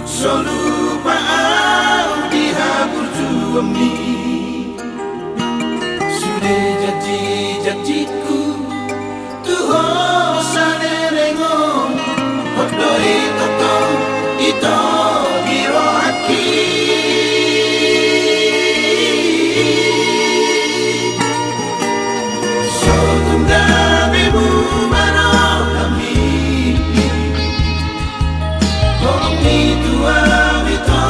Solo pa'au dihabur juami. Sudah janji-janjiku Tuho sanerengon Hodo ito hiro haki. Sotunggabe mu kami Kong itu awito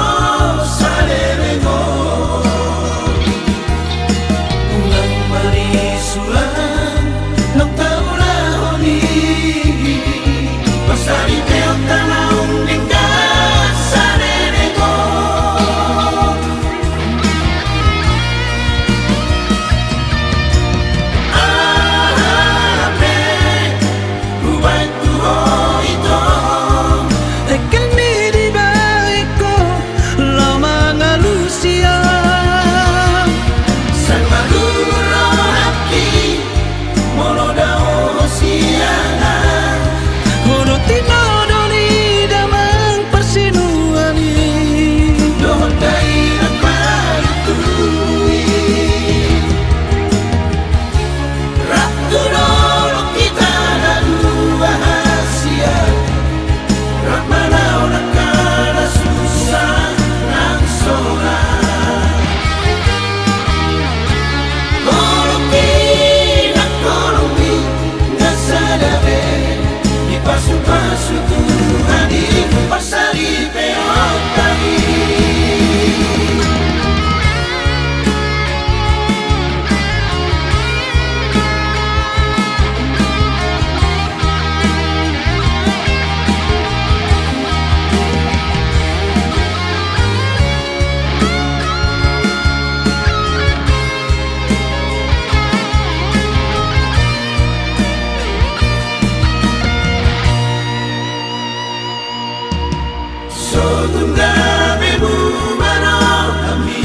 sanerengon Ungang marisulan Nang taulahoni Pasari peot tanaong lingkas sanerengon. Ape Huwag tuho ito Tekel mi di baiko Lau mga Lucia San maduro haki Mono dao siangan Hono tinodo ni damang persinuani Doon tayo nagpalitui. Rakto dolo kita na luwahasya Rakmanaw na kanasusan ng sora. Kolokin ang kolomi na sa dabe Ipasok-pasok Tuhan ipasari peot tayo. Sotunggabe mu kami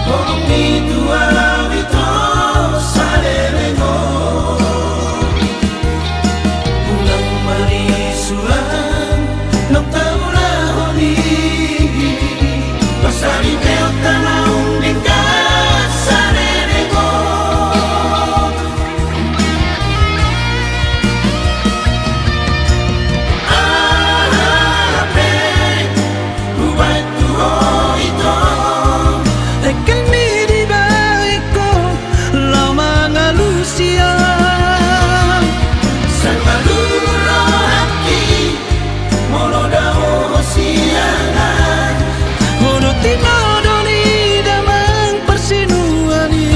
Kong itu awito sanerengon Ungang marisulan Nang taulahoni Pasari peot tanaong lingkas sanerengon. Ape Huwag tuho ito Tekel mi di baiko Lau mga Lucia San maduro haki Mono dao siangan Hono tinodo ni damang persinuani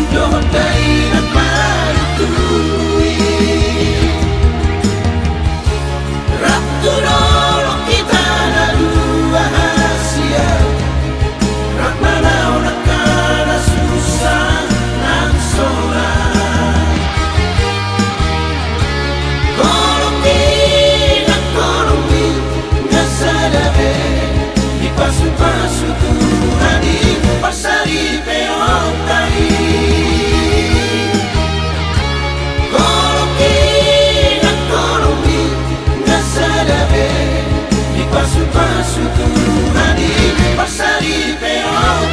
Doon tayo nagpalitui. Rakto dolo kita na luwahasya Rakmanaw na kanasusan ng sora. Kolokin ang kolomi na sa dabe Ipasok-pasok Tuhan ipasari peot tayo. Kolokin ang kolomi na sa dabe Ipasok-pasok Tuhan ipasari peot